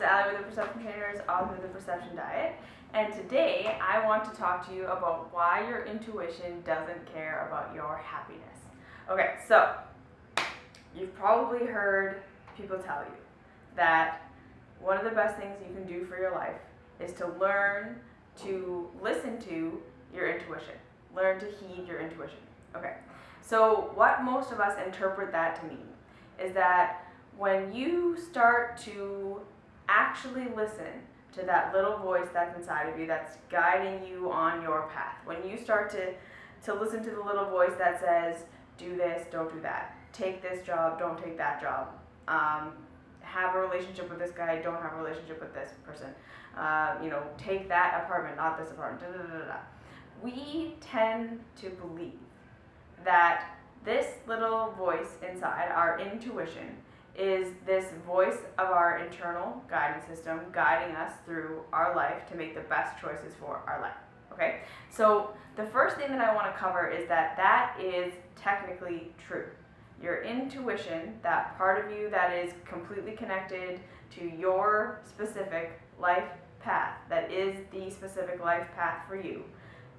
it's Allie with the Perception Trainers, author of the Perception Diet, and today I want to talk to you about why your intuition doesn't care about your happiness. Okay, so you've probably heard people tell you that one of the best things you can do for your life is to learn to listen to your intuition, learn to heed your intuition. Okay, so what most of us interpret that to mean is that when you start to actually listen to that little voice that's inside of you that's guiding you on your path, when you start to listen to the little voice that says, do this, don't do that, take this job, don't take that job, have a relationship with this guy, don't have a relationship with this person, take that apartment, not this apartment, da, da, da, da. We tend to believe that this little voice inside, our intuition, is this voice of our internal guidance system guiding us through our life to make the best choices for our life. Okay? So the first thing that I want to cover is that that is technically true. Your intuition, that part of you that is completely connected to your specific life path, that is the specific life path for you,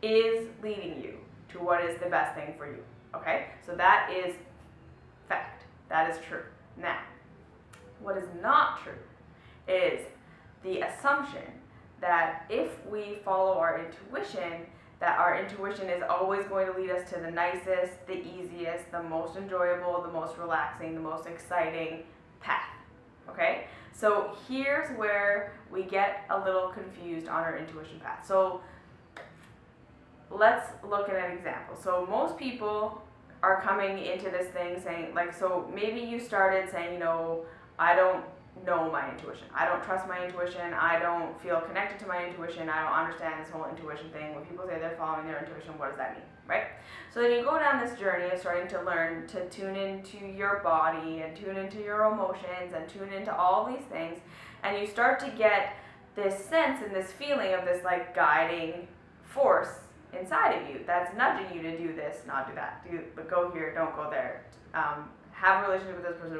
is leading you to what is the best thing for you. Okay? So that is fact. That is true. Now, what is not true is the assumption that if we follow our intuition, that our intuition is always going to lead us to the nicest, the easiest, the most enjoyable, the most relaxing, the most exciting path. Okay? So here's where we get a little confused on our intuition path. So let's look at an example. So most people are coming into this thing saying, so maybe you started saying, I don't know my intuition. I don't trust my intuition. I don't feel connected to my intuition. I don't understand this whole intuition thing. When people say they're following their intuition, what does that mean, right? So then you go down this journey of starting to learn to tune into your body and tune into your emotions and tune into all these things, and you start to get this sense and this feeling of this guiding force inside of you that's nudging you to do this, not do that, go here, don't go there, have a relationship with this person,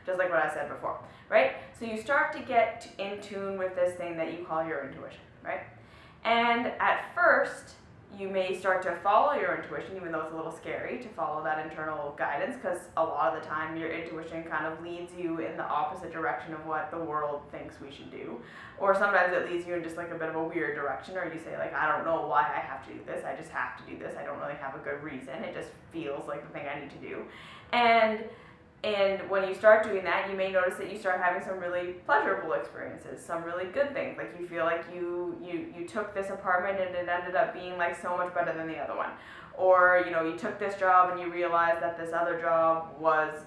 just like what I said before, right? So you start to get in tune with this thing that you call your intuition, right? And at first, you may start to follow your intuition, even though it's a little scary to follow that internal guidance, because a lot of the time your intuition kind of leads you in the opposite direction of what the world thinks we should do. Or sometimes it leads you in just a bit of a weird direction, or you say I don't know why I have to do this, I just have to do this, I don't really have a good reason, it just feels like the thing I need to do. And when you start doing that, you may notice that you start having some really pleasurable experiences, some really good things. You feel like you took this apartment and it ended up being so much better than the other one. Or, you took this job and you realized that this other job was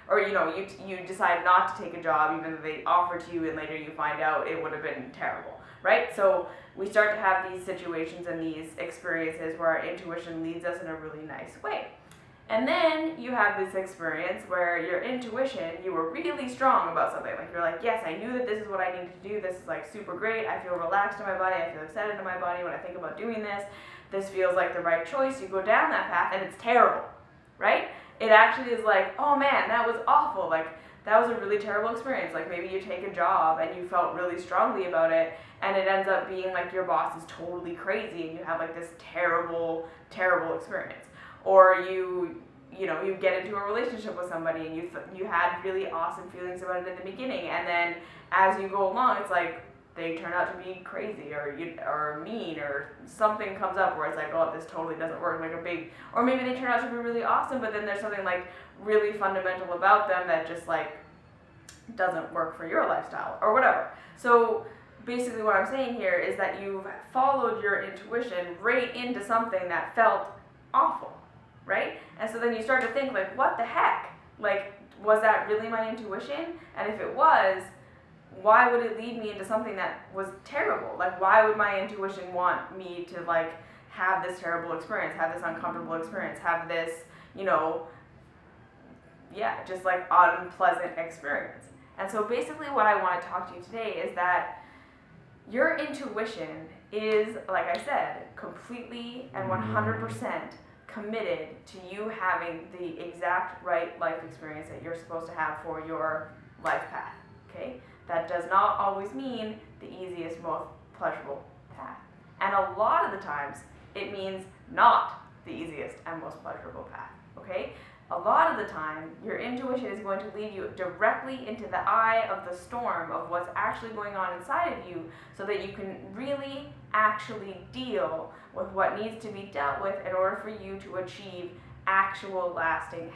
or you decide not to take a job even though they offer to you and later you find out it would have been terrible, right? So we start to have these situations and these experiences where our intuition leads us in a really nice way. And then you have this experience where your intuition, you were really strong about something. You're yes, I knew that this is what I needed to do. This is super great. I feel relaxed in my body. I feel excited in my body when I think about doing this. This feels like the right choice. You go down that path and it's terrible, right? It actually is oh man, that was awful. That was a really terrible experience. Maybe you take a job and you felt really strongly about it and it ends up being your boss is totally crazy and you have this terrible, terrible experience. Or you get into a relationship with somebody and you had really awesome feelings about it in the beginning, and then as you go along, it's they turn out to be crazy or mean, or something comes up where it's oh, this totally doesn't work, or maybe they turn out to be really awesome, but then there's something really fundamental about them that just doesn't work for your lifestyle or whatever. So basically what I'm saying here is that you've followed your intuition right into something that felt awful. Right? And so then you start to think what the heck? Was that really my intuition? And if it was, why would it lead me into something that was terrible? Why would my intuition want me to have this terrible experience, have this uncomfortable experience, have this, just unpleasant experience? And so basically what I want to talk to you today is that your intuition is, like I said, completely and 100% committed to you having the exact right life experience that you're supposed to have for your life path, okay? That does not always mean the easiest, most pleasurable path. And a lot of the times, it means not the easiest and most pleasurable path, okay? A lot of the time, your intuition is going to lead you directly into the eye of the storm of what's actually going on inside of you so that you can really actually deal with what needs to be dealt with in order for you to achieve actual lasting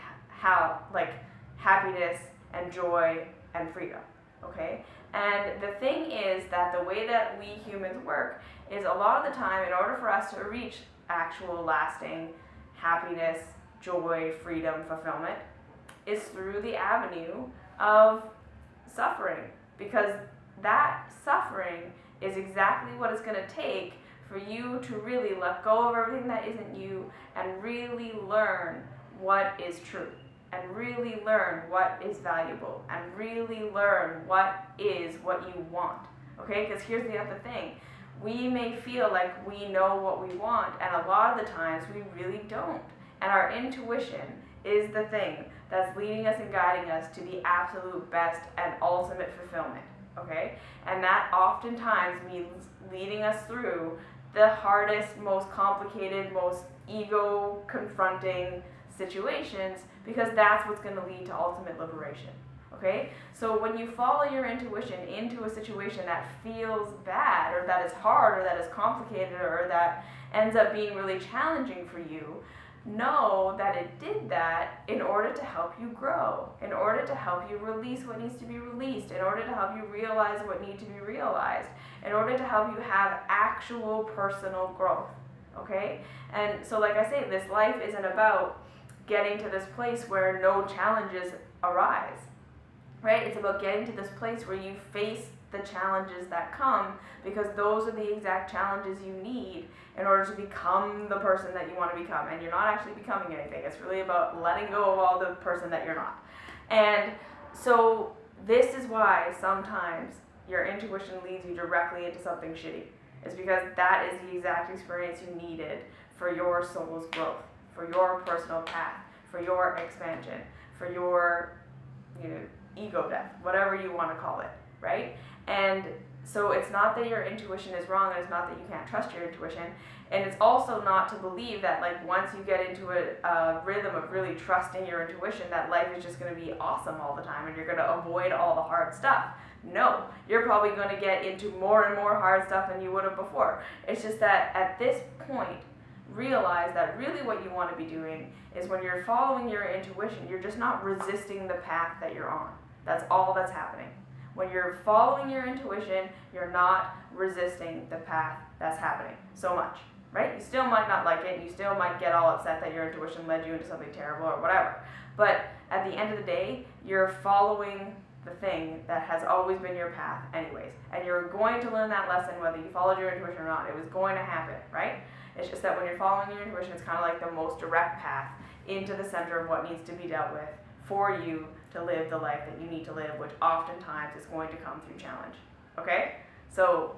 happiness and joy and freedom, okay? And the thing is that the way that we humans work is a lot of the time, in order for us to reach actual lasting happiness, joy, freedom, fulfillment, is through the avenue of suffering, because that suffering is exactly what it's going to take for you to really let go of everything that isn't you and really learn what is true, and really learn what is valuable, and really learn what is what you want, okay? Because here's the other thing. We may feel like we know what we want, and a lot of the times we really don't. And our intuition is the thing that's leading us and guiding us to the absolute best and ultimate fulfillment, okay? And that oftentimes means leading us through the hardest, most complicated, most ego-confronting situations, because that's what's going to lead to ultimate liberation, okay? So when you follow your intuition into a situation that feels bad, or that is hard, or that is complicated, or that ends up being really challenging for you, know that it did that in order to help you grow, in order to help you release what needs to be released, in order to help you realize what needs to be realized, in order to help you have actual personal growth, okay? And so like I say, this life isn't about getting to this place where no challenges arise, right? It's about getting to this place where you face the challenges that come, because those are the exact challenges you need in order to become the person that you want to become. And you're not actually becoming anything. It's really about letting go of all the person that you're not. And so this is why sometimes your intuition leads you directly into something shitty. It's because that is the exact experience you needed for your soul's growth, for your personal path, for your expansion, for your ego death, whatever you want to call it, right? And so it's not that your intuition is wrong, and it's not that you can't trust your intuition, and it's also not to believe that like once you get into a rhythm of really trusting your intuition, that life is just going to be awesome all the time and you're going to avoid all the hard stuff. No, you're probably going to get into more and more hard stuff than you would have before. It's just that at this point, realize that really what you want to be doing is, when you're following your intuition, you're just not resisting the path that you're on. That's all that's happening. When you're following your intuition, you're not resisting the path that's happening so much, right? You still might not like it. You still might get all upset that your intuition led you into something terrible or whatever. But at the end of the day, you're following the thing that has always been your path anyways. And you're going to learn that lesson whether you followed your intuition or not. It was going to happen, right? It's just that when you're following your intuition, it's kind of like the most direct path into the center of what needs to be dealt with for you to live the life that you need to live, which oftentimes is going to come through challenge, okay? So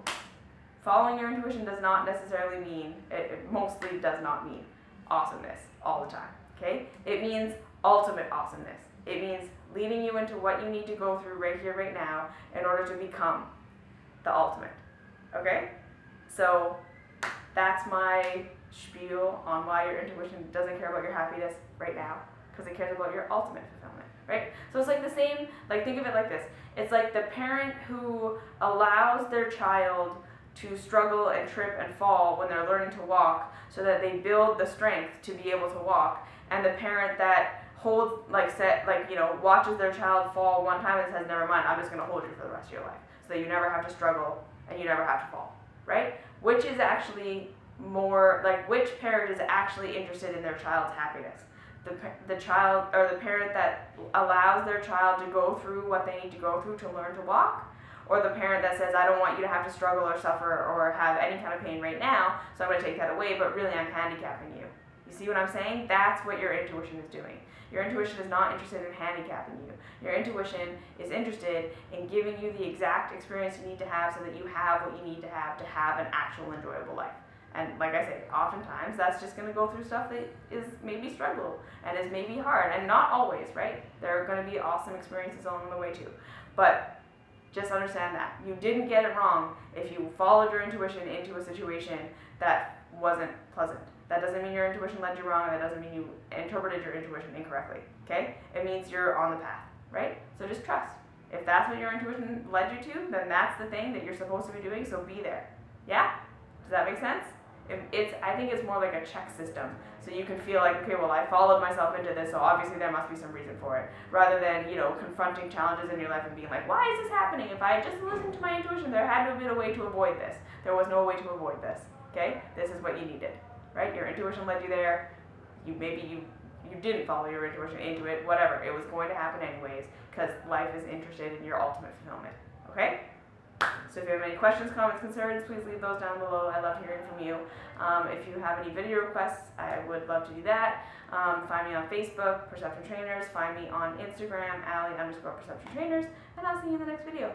following your intuition does not necessarily mean, it mostly does not mean awesomeness all the time, okay? It means ultimate awesomeness. It means leading you into what you need to go through right here, right now, in order to become the ultimate, okay? So that's my spiel on why your intuition doesn't care about your happiness right now, because it cares about your ultimate fulfillment, right? So it's like the same, like think of it like this. It's like the parent who allows their child to struggle and trip and fall when they're learning to walk so that they build the strength to be able to walk, and the parent that holds, watches their child fall one time and says, never mind, I'm just going to hold you for the rest of your life so that you never have to struggle and you never have to fall, right? Which is actually more, like, which parent is actually interested in their child's happiness? The child, or the parent that allows their child to go through what they need to go through to learn to walk, or the parent that says, I don't want you to have to struggle or suffer or have any kind of pain right now, so I'm going to take that away, but really I'm handicapping you. You see what I'm saying? That's what your intuition is doing. Your intuition is not interested in handicapping you. Your intuition is interested in giving you the exact experience you need to have so that you have what you need to have an actual enjoyable life. And like I say, oftentimes that's just going to go through stuff that is maybe struggle and is maybe hard, and not always, right? There are going to be awesome experiences along the way too. But Just understand that. You didn't get it wrong if you followed your intuition into a situation that wasn't pleasant. That doesn't mean your intuition led you wrong, and that doesn't mean you interpreted your intuition incorrectly, okay? It means you're on the path, right? So just trust. If that's what your intuition led you to, then that's the thing that you're supposed to be doing, so be there. Yeah? Does that make sense? I think it's more like a check system. So you can feel like, okay, well, I followed myself into this, so obviously there must be some reason for it. Rather than, confronting challenges in your life and being like, why is this happening? If I had just listened to my intuition, there had to have been a way to avoid this. There was no way to avoid this, okay? This is what you needed, right? Your intuition led you there. Maybe you didn't follow your intuition into it, whatever. It was going to happen anyways, because life is interested in your ultimate fulfillment, okay? So if you have any questions, comments, concerns, please leave those down below. I love hearing from you. If you have any video requests, I would love to do that. Find me on Facebook, Perception Trainers. Find me on Instagram, Allie_Perception Trainers. And I'll see you in the next video.